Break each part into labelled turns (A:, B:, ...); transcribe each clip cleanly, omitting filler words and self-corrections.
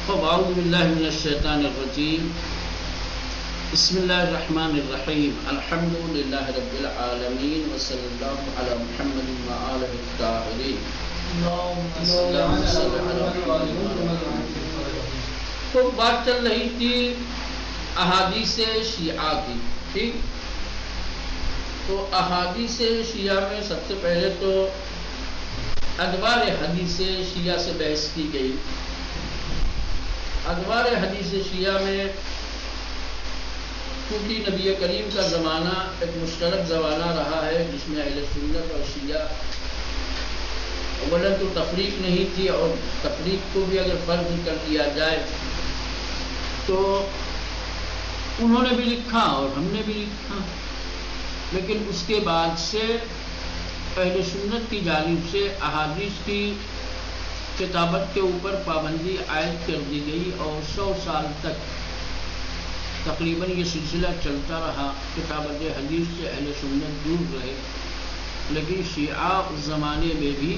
A: اعوذ باللہ من الشیطان الرجیم بسم اللہ الرحمن الرحیم الحمد للہ رب العالمین وصلی اللہ علی محمد وآلہ الطاہرین. تو بات چل رہی تھی احادیث شیعہ کی. ٹھیک، تو احادیث شیعہ میں سب سے پہلے تو ادوار حدیث شیعہ سے بحث کی گئی. ادوار حدیث شیعہ میں کیونکہ نبی کریم کا زمانہ ایک مشترک زمانہ رہا ہے جس میں اہل سنت اور شیعہ اولا تو تفریق نہیں تھی، اور تفریق کو بھی اگر فرض کر دیا جائے تو انہوں نے بھی لکھا اور ہم نے بھی لکھا، لیکن اس کے بعد سے اہل سنت کی جانب سے احادیث کی کتابت کے اوپر پابندی عائد کر دی گئی، اور 100 سال تک تقریباً یہ سلسلہ چلتا رہا. کتابت حدیث سے اہل سنت دور رہے، لیکن شیعہ اس زمانے میں بھی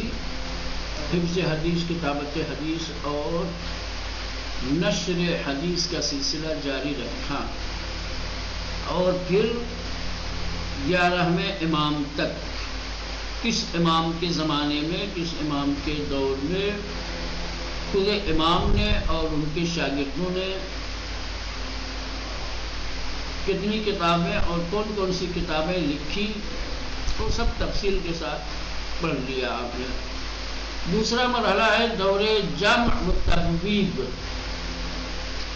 A: حفظ حدیث، کتابت حدیث اور نشر حدیث کا سلسلہ جاری رکھا. اور پھر 11ویں امام تک، کس امام کے زمانے میں، کس امام کے دور میں خود امام نے اور ان کے شاگردوں نے کتنی کتابیں اور کون کون سی کتابیں لکھی، وہ سب تفصیل کے ساتھ پڑھ لیا آپ نے. دوسرا مرحلہ ہے دور جمع و تبویب.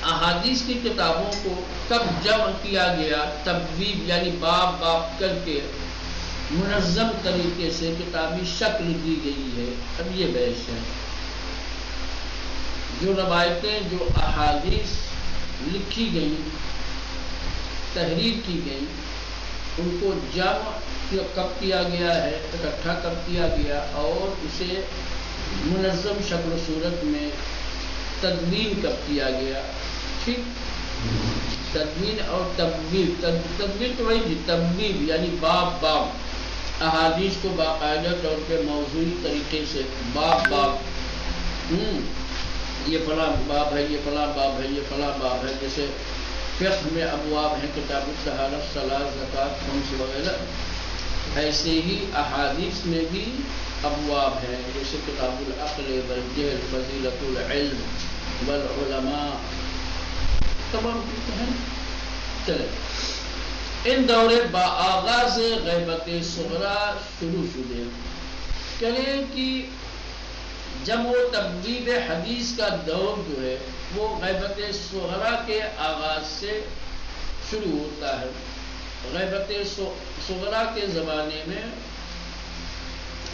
A: احادیث کی کتابوں کو کب جمع کیا گیا، تبویب یعنی باب باب کر کے منظم طریقے سے کتابی شکل دی گئی ہے. اب یہ بحث ہے. جو روایتیں، جو احادیث لکھی گئیں، تحریر کی گئی، ان کو جمع کب کیا گیا ہے، اکٹھا کب کیا گیا، اور اسے منظم شکل و صورت میں تدوین کب کیا گیا. ٹھیک، تدوین اور تبویب. تدوین تو وہی تھی، تبویب یعنی باب باب، احادیث کو باقاعدہ طور پہ موضوعی طریقے سے باب باب، یہ فلاں باب ہے، یہ فلاں باب ہے، یہ فلاں باب ہے. جیسے فقہ میں ابواب ہیں، کتاب الطہارت، صلاۃ، زکوٰۃ، خمس وغیرہ، ایسے ہی احادیث میں بھی ابواب ہیں، جیسے کتاب العقل والجہل، فضیلۃ العلم والعلماء، تمام ہیں. چلے، ان دور با آغاز غیبت صغریٰ شروع شدے. کہیں کہ جمع و تبویب حدیث کا دور جو ہے وہ غیبت صغریٰ کے آغاز سے شروع ہوتا ہے. غیبت صغریٰ کے زمانے میں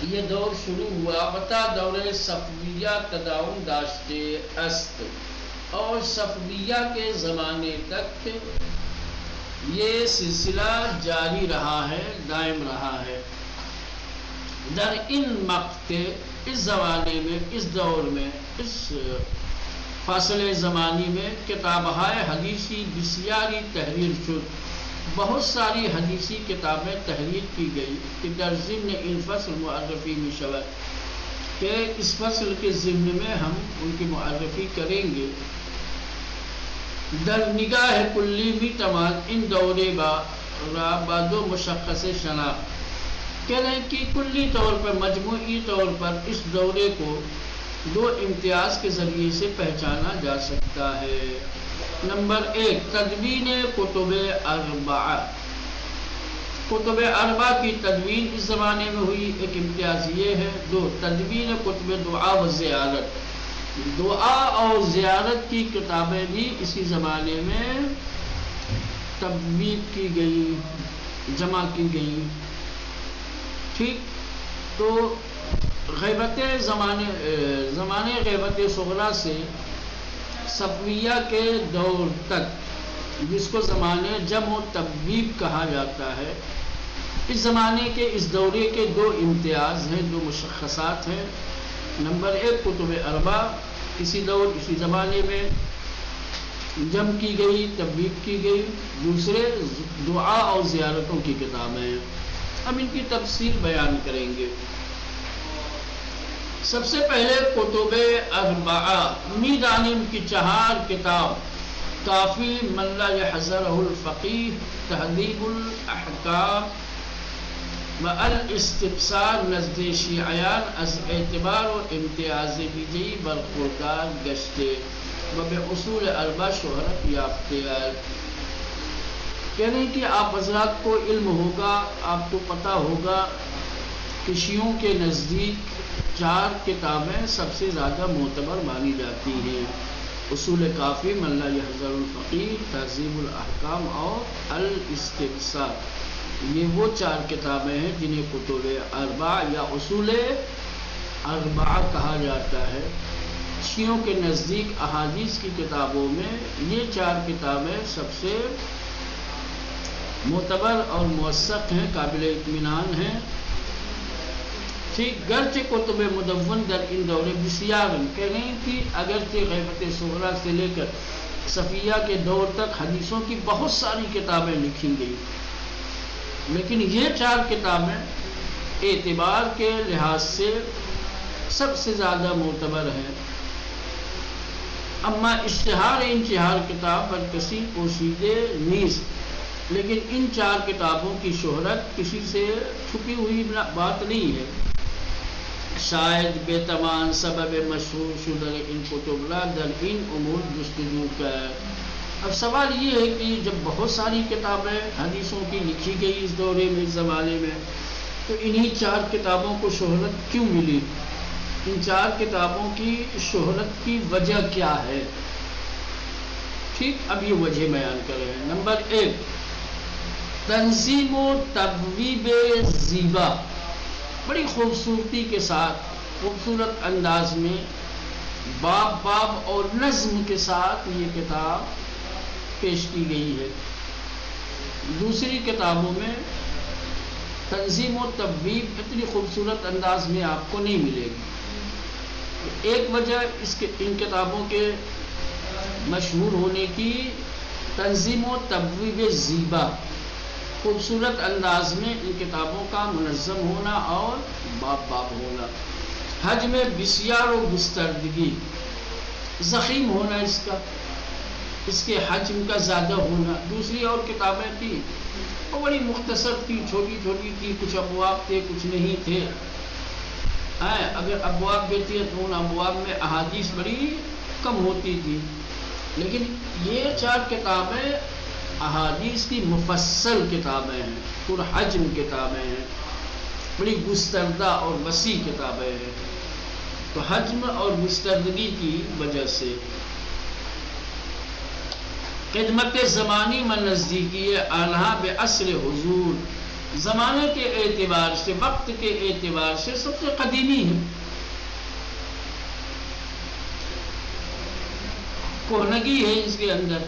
A: یہ دور شروع ہوا. بتا دور صفویہ تداوم داشتے است، اور صفویہ کے زمانے تک یہ سلسلہ جاری رہا ہے، دائم رہا ہے. در ان مقطع، اس زمانے میں، اس دور میں، اس فاصلے زمانی میں کتابہائے حدیثی بسیاری تحریر شد. بہت ساری حدیثی کتابیں تحریر کی گئی کہ در ضمن ان فصل معرفی میں شود، کہ اس فصل کے ضمن میں ہم ان کی معرفی کریں گے. در نگاہ کلی بھی تمام ان دورے با دو مشخص شناخت. کہہ رہے ہیں کہ کلی طور پر، مجموعی طور پر اس دورے کو دو امتیاز کے ذریعے سے پہچانا جا سکتا ہے. نمبر 1، تدوین کتب اربعہ. کتب اربعہ کی تدوین اس زمانے میں ہوئی، ایک امتیاز یہ ہے. 2، تدوین کتب دعا و زیارت. دعا اور زیارت کی کتابیں بھی اسی زمانے میں تدوین کی گئی، جمع کی گئی. ٹھیک، تو غیبت زمانے غیبت صغریٰ سے صفویہ کے دور تک، جس کو زمانے جمع و تبویب کہا جاتا ہے، اس زمانے کے، اس دورے کے دو امتیاز ہیں، دو مشخصات ہیں. نمبر 1، کتب اربعہ اسی دور، اسی زمانے میں جمع کی گئی، تبویب کی گئی. دوسرے، دعا اور زیارتوں کی کتابیں. ہم ان کی تفصیل بیان کریں گے. سب سے پہلے کتب اربعہ امید عالم کی 4 کتاب کافی من لا یحذرہ الفقیہ، تہذیب الاحکام و الاستبصار نزد شیعیان از اعتبار و امتیاز ویژه‌ای برخوردار گشته و به اصول اربع شہرت یافته است۔ یعنی کہ آپ حضرات کو علم ہوگا، آپ کو پتہ ہوگا کہ شیعوں کے نزدیک 4 کتابیں سب سے زیادہ معتبر مانی جاتی ہیں: اصول کافی، من لا یحذر الفقیہ، تہذیب الاحکام اور الاستبصار۔ یہ وہ 4 کتابیں ہیں جنہیں کتب اربعہ یا اصول اربعہ کہا جاتا ہے۔ شیعوں کے نزدیک احادیث کی کتابوں میں یہ 4 کتابیں سب سے معتبر اور موثق ہیں، قابل اطمینان ہیں۔ ٹھیک، گرچہ کتب مدون در ان دور بسیار کہہ رہے ہیں کہ اگرچہ غیبت صغریٰ سے لے کر صفیہ کے دور تک حدیثوں کی بہت ساری کتابیں لکھی گئی، لیکن یہ 4 کتابیں اعتبار کے لحاظ سے سب سے زیادہ معتبر ہیں۔ اما اشتہار ان 4 کتاب پر کسی پوشیدہ نیست، لیکن ان 4 کتابوں کی شہرت کسی سے چھپی ہوئی بات نہیں ہے۔ شاید بے توان سبب مشہور شدہ ان کتب لا در ان امور جستجو کا۔ اب سوال یہ ہے کہ جب بہت ساری کتابیں حدیثوں کی لکھی گئی اس دورے میں، اس زمانے میں، تو انہی 4 کتابوں کو شہرت کیوں ملی؟ ان 4 کتابوں کی شہرت کی وجہ کیا ہے؟ ٹھیک، اب یہ وجہ بیان کر رہے ہیں۔ نمبر 1، تنظیم و تبویب زیبا، بڑی خوبصورتی کے ساتھ، خوبصورت انداز میں، باب باب اور نظم کے ساتھ یہ کتاب پیش کی گئی ہے۔ دوسری کتابوں میں تنظیم و تبویب اتنی خوبصورت انداز میں آپ کو نہیں ملے گی۔ ایک وجہ ان کتابوں کے مشہور ہونے کی تنظیم و تبویب زیبا، خوبصورت انداز میں ان کتابوں کا منظم ہونا اور باب باب ہونا، حجم بسیار و گستردگی، ضخیم ہونا اس کے حجم کا زیادہ ہونا۔ دوسری اور کتابیں تھیں وہ بڑی مختصر تھی، چھوٹی چھوٹی تھی، کچھ ابواب تھے کچھ نہیں تھے۔ اگر ابواب بھی تھے تو ان ابواب میں احادیث بڑی کم ہوتی تھی، لیکن یہ 4 کتابیں احادیث کی مفصل کتابیں ہیں، پرحجم کتابیں ہیں، بڑی گستردہ اور وسیع کتابیں ہیں۔ تو حجم اور گستردگی کی وجہ سے خدمت زمانی میں نزدیکی آنہا بے اصل حضور، زمانے کے اعتبار سے، وقت کے اعتبار سے سب سے قدیمی ہے، کہنگی ہے اس کے اندر،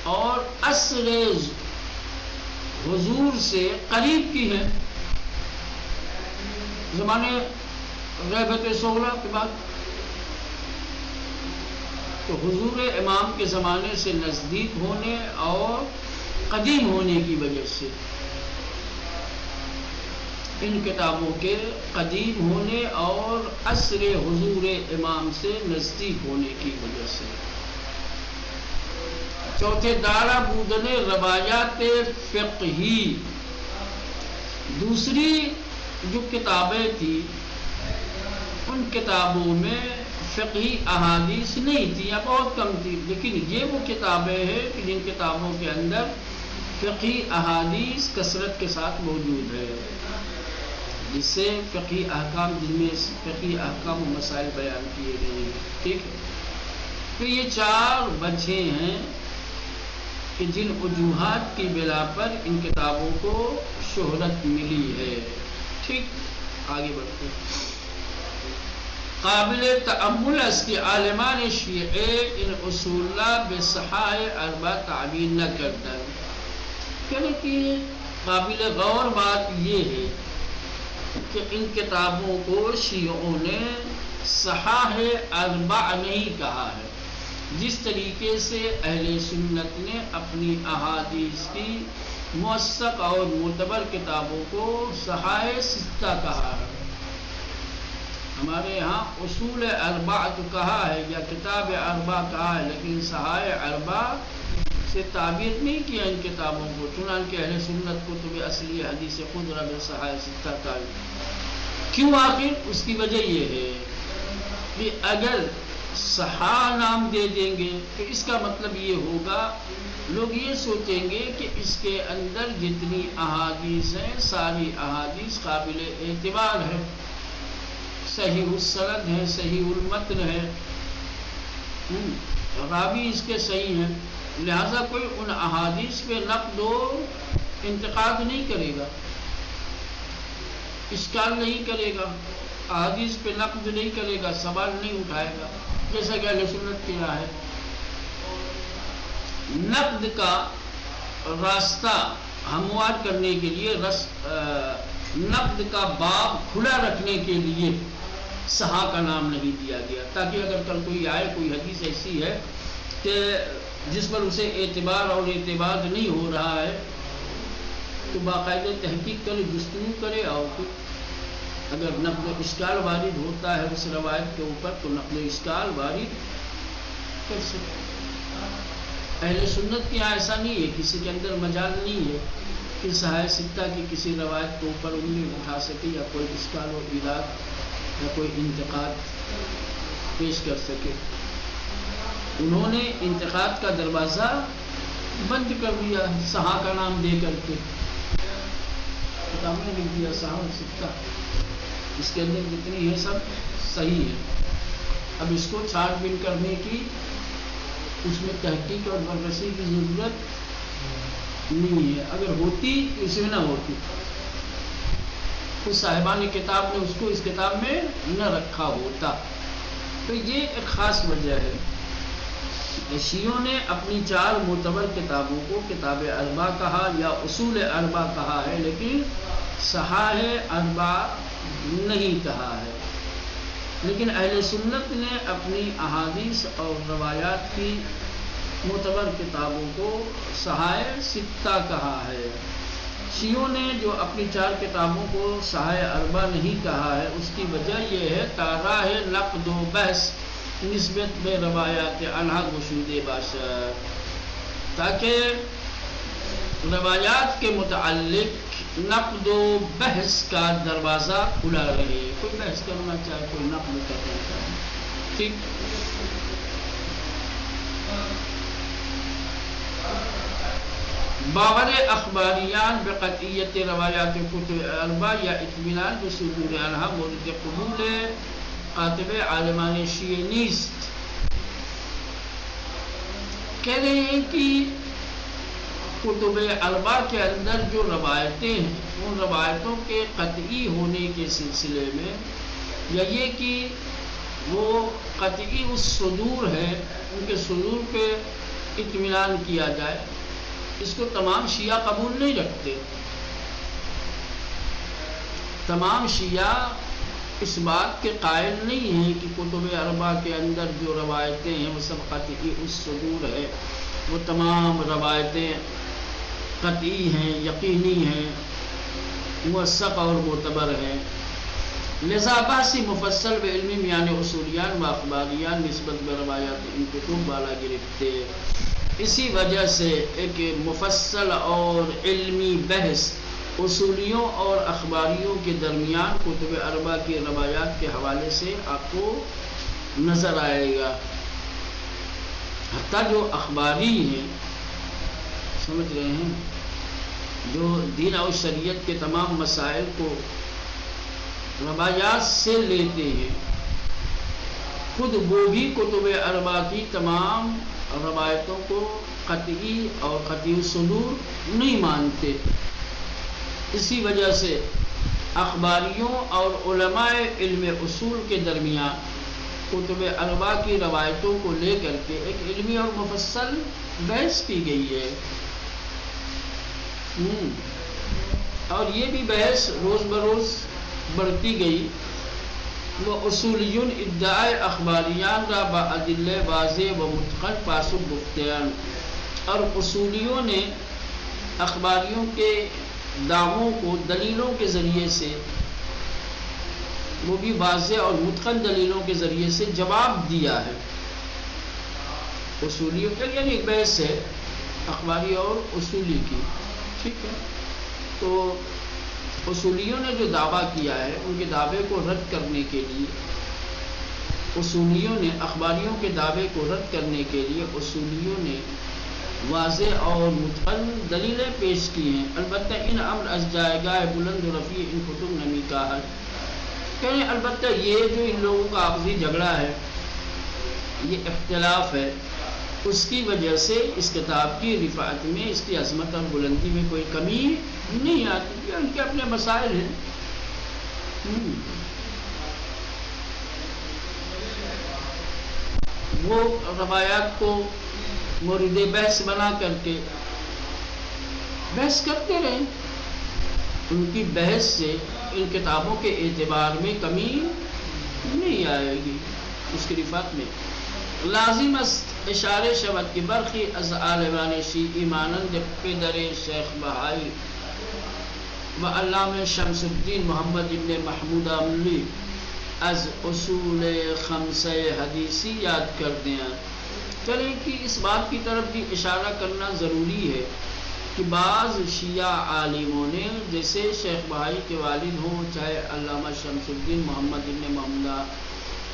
A: اور عصر حضور سے قریب کی ہے، زمانے غیبت صغریٰ کے بعد، تو حضور امام کے زمانے سے نزدیک ہونے اور قدیم ہونے کی وجہ سے، ان کتابوں کے قدیم ہونے اور عصر حضور امام سے نزدیک ہونے کی وجہ سے۔ چوتھے، دارا بودن روایات فقہی، دوسری جو کتابیں تھیں ان کتابوں میں فقہی احادیث نہیں تھی یا بہت کم تھی، لیکن یہ وہ کتابیں ہیں کہ جن کتابوں کے اندر فقہی احادیث کثرت کے ساتھ موجود ہے، جس سے فقہی احکام، جن میں فقہی احکام و مسائل بیان کیے گئے ہیں۔ ٹھیک ہے، تو یہ 4 وجہیں ہیں کہ جن وجوہات کی بنا پر ان کتابوں کو شہرت ملی ہے۔ ٹھیک، آگے بڑھتے ہیں۔ قابل تأمل اس کے عالمان شیعہ ان اصولہ بصحاح اربع تعبیر نہ کرتا ہے، یعنی کہ قابل غور بات یہ ہے کہ ان کتابوں کو شیعوں نے صحاح اربع نہیں کہا ہے، جس طریقے سے اہل سنت نے اپنی احادیث کی موثق اور معتبر کتابوں کو صحاح ستہ کہا ہے۔ ہمارے ہاں اصول اربع تو کہا ہے یا کتاب اربع کہا ہے، لیکن صحائح اربع سے تعبیر نہیں کیا ان کتابوں کو، چنانکہ اہل سنت کتب اصلی حدیث خضرہ بالصحائح ستہ تعبیر کیوں؟ آخر اس کی وجہ یہ ہے کہ اگر صحاح نام دے دیں گے تو اس کا مطلب یہ ہوگا، لوگ یہ سوچیں گے کہ اس کے اندر جتنی احادیث ہیں ساری احادیث قابل اعتبار ہے، صحیح السند ہے، صحیح المتن ہے، راوی اس کے صحیح ہیں، لہذا کوئی ان احادیث پہ نقد و انتقاد نہیں کرے گا، اشکال نہیں کرے گا، احادیث پہ نقد نہیں کرے گا، سوال نہیں اٹھائے گا، جیسا کہ اہل سنت کی رائے ہے۔ نقد کا راستہ ہموار کرنے کے لیے، نقد کا باب کھلا رکھنے کے لیے صحاح کا نام نہیں دیا گیا، تاکہ اگر کل کوئی آئے، کوئی حدیث ایسی ہے کہ جس پر اسے اعتبار اور اعتماد نہیں ہو رہا ہے تو باقاعدہ تحقیق کرے، جستجو کرے، اور پھر اگر نقل و اشکال وارد ہوتا ہے اس روایت کے اوپر تو نقل و اشکال وارد کر سکتے۔ اہل سنت کے یہاں ایسا نہیں ہے، کسی کے اندر مجال نہیں ہے کہ صحائح ستہ کی کسی روایت کے اوپر انگلی اٹھا سکے یا کوئی اشکال و ایراد یا کوئی انتقاد پیش کر سکے۔ انہوں نے انتقاد کا دروازہ بند کر دیا صحاح کا نام دے کر کے، کتاب میں لکھ دیا صحائح ستہ، اس کے اندر جتنی ہے سب صحیح ہے۔ اب اس کو چھانٹ بین کرنے کی، اس میں تحقیق اور بررسی کی ضرورت نہیں ہے، اگر ہوتی تو اس میں نہ ہوتی، تو صاحبان کتاب نے اس کو اس کتاب میں نہ رکھا ہوتا۔ تو یہ ایک خاص وجہ ہے۔ شیعوں نے اپنی 4 معتبر کتابوں کو کتاب اربع کہا یا اصول اربع کہا ہے، لیکن صحائح اربع نہیں کہا ہے۔ لیکن اہل سنت نے اپنی احادیث اور روایات کی معتبر کتابوں کو صحائح ستہ کہا ہے۔ شیعوں نے جو اپنی 4 کتابوں کو صحائح اربع نہیں کہا ہے، اس کی وجہ یہ ہے تاراہ نقد و بحث نسبت میں روایات عنہا گشود باشد، تاکہ روایات کے متعلق نقد و بحث کا دروازہ کھلا رہے، کوئی بحث کرنا چاہے، کوئی نقد کرنا چاہے، ٹھیک۔ باور اخباریان بقطعیت روایات کتب اربع یا اطمینان بصدور عنہا مورد قبول کاتب عالمان شیعہ نیست۔ کہہ رہے ہیں کہ کتب اربع کے اندر جو روایتیں ہیں ان روایتوں کے قطعی ہونے کے سلسلے میں، یا یہ کہ وہ قطعی الصدور ہے، ان کے صدور پہ اطمینان کیا جائے، اس کو تمام شیعہ قبول نہیں رکھتے۔ تمام شیعہ اس بات کے قائل نہیں ہیں کہ کتب اربع کے اندر جو روایتیں ہیں وہ سب قطعی الصدور ہے، وہ تمام روایتیں قطعی ہیں، یقینی ہیں، موثق اور معتبر ہیں۔ لذا بحثی مفصل و علمی میان اصولیان و اخباریان نسبت به روایات ان کتب بالا گرفتے۔ اسی وجہ سے ایک مفصل اور علمی بحث اصولیوں اور اخباریوں کے درمیان کتب اربع کی روایات کے حوالے سے آپ کو نظر آئے گا۔ حتیٰ جو اخباری ہیں، سمجھ رہے ہیں، جو دین اور شریعت کے تمام مسائل کو روایات سے لیتے ہیں، خود وہ بھی کتب اربع کی تمام روایتوں کو قطعی اور قطعی الصدور نہیں مانتے۔ اسی وجہ سے اخباریوں اور علماء علم اصول کے درمیان کتب اربع کی روایتوں کو لے کر کے ایک علمی اور مفصل بحث کی گئی ہے، اور یہ بھی بحث روز بروز بڑھتی گئی۔ وہ اصولیون ادعائے اخباریان را با ادلہ واضح و متقن پاسخ گفتیان، اور اصولیوں نے اخباریوں کے دعووں کو دلیلوں کے ذریعے سے وہ بھی واضح اور متقن دلیلوں کے ذریعے سے جواب دیا ہے اصولیوں کے، یعنی ایک بحث ہے اخباری اور اصولی کی، ٹھیک ہے۔ تو اصولیوں نے جو دعویٰ کیا ہے ان کے دعوے کو رد کرنے کے لیے، اصولیوں نے اخباریوں کے دعوے کو رد کرنے کے لیے اصولیوں نے واضح اور متقن دلیلیں پیش کی ہیں۔ البتہ ان امر از جائگاہ بلند و رفیع ان کتب نمی کا حل، یعنی البتہ یہ جو ان لوگوں کا آپسی جھگڑا ہے، یہ اختلاف ہے، اس کی وجہ سے اس کتاب کی رفعت میں، اس کی عظمت اور بلندی میں کوئی کمی نہیں آتی، کہ ان کے اپنے مسائل ہیں۔ وہ روایات کو مورد بحث بنا کر کے بحث کرتے رہیں، ان کی بحث سے ان کتابوں کے اعتبار میں کمی نہیں آئے گی، اس کی رفعت میں۔ لازم است اشارے شود کی برخی از عالمان شیعی مانند پدر شیخ بہائی و علامہ شمس الدین محمد ابن محمود عملی از اصول خمسہ حدیثی یاد کر دیں۔ چلیں کہ اس بات کی طرف بھی اشارہ کرنا ضروری ہے کہ بعض شیعہ عالموں نے، جیسے شیخ بہائی کے والد ہوں، چاہے علامہ شمس الدین محمد ابن محمود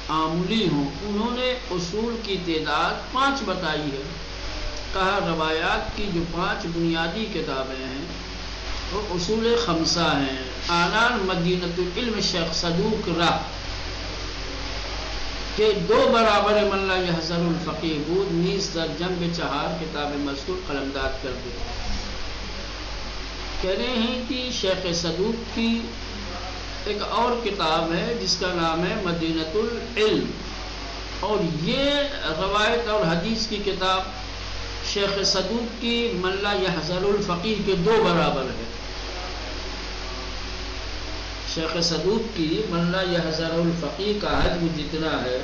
A: عاملی ہوں، انہوں نے اصول کی تعداد 5 بتائی ہے۔ کہا روایات کی جو 5 بنیادی کتابیں ہیں وہ اصول خمسہ ہیں۔ آنان مدینۃ العلم شیخ صدوق راہ کہ 2 برابر من لا یحضر الفقیہ بود نیز در جنب 4 کتاب مذکور قلمداد کر دے۔ کہہ رہے ہیں کہ شیخ صدوق کی ایک اور کتاب ہے جس کا نام ہے مدینۃ العلم، اور یہ روایت اور حدیث کی کتاب شیخ صدوق کی من لا یحضر الفقیہ کے 2 برابر ہے۔ شیخ صدوق کی من لا یحضر الفقیہ کا حجم جتنا ہے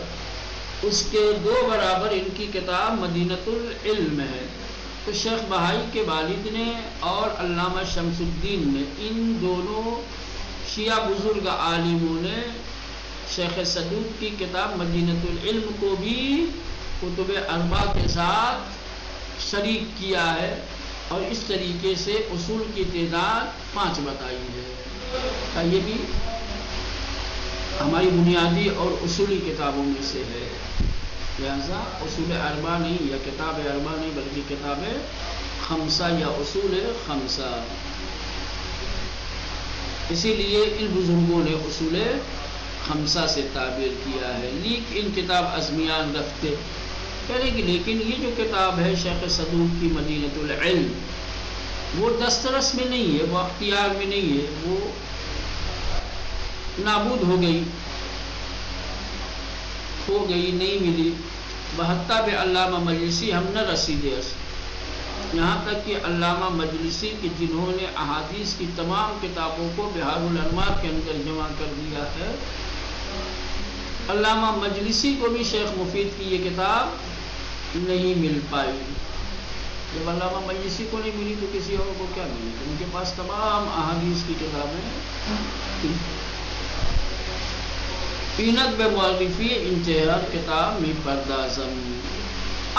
A: اس کے 2 برابر ان کی کتاب مدینۃ العلم ہے۔ تو شیخ بہائی کے والد نے اور علامہ شمس الدین نے، ان دونوں شیعہ بزرگ عالموں نے شیخ صدوق کی کتاب مدینۃ العلم کو بھی کتب 4 کے ساتھ شریک کیا ہے، اور اس طریقے سے اصول کی تعداد 5 بتائی ہے۔ یہ بھی ہماری بنیادی اور اصولی کتابوں میں سے ہے، لہذا اصول 4 نہیں یا کتاب 4 نہیں بلکہ کتاب 5 یا اصول 5۔ اسی لیے ان بزرگوں نے اصول 5 سے تعبیر کیا ہے۔ لیک ان کتاب ازمیان رفتے، کہنے کہ لیکن یہ جو کتاب ہے شیخ صدوق کی مدینۃ العلم وہ دسترس میں نہیں ہے، وہ اختیار میں نہیں ہے، وہ نابود ہو گئی، کھو گئی، نہیں ملی۔ بحتہ بے علامہ مجلسی ہم نہ رسیدے اس، یہاں تک کہ علامہ مجلسی کی جنہوں نے احادیث کی تمام کتابوں کو بحار الانوار کے اندر جمع کر دیا ہے، علامہ مجلسی کو بھی شیخ مفید کی یہ کتاب نہیں مل پائی۔ جب علامہ مجلسی کو نہیں ملی تو کسی اور کو کیا ملی؟ ان کے پاس تمام احادیث کی کتابیں۔ پینت بے مؤلفی انتہار کتاب میں پردازم۔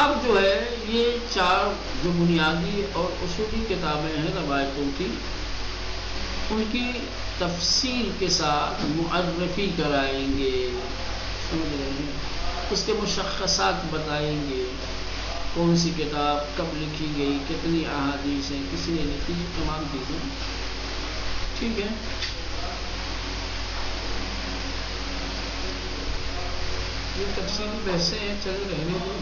A: اب جو ہے یہ 4 جو بنیادی اور اصولی کتابیں ہیں روایتوں کی، ان کی تفصیل کے ساتھ معرفی کرائیں گے، سمجھ رہے ہیں، اس کے مشخصات بتائیں گے، کون سی کتاب کب لکھی گئی، کتنی احادیث ہیں، کس نے لکھی، تمام چیزیں، ٹھیک ہے۔ یہ تفصیلی بحثیں ہیں، چلے رہنے دو،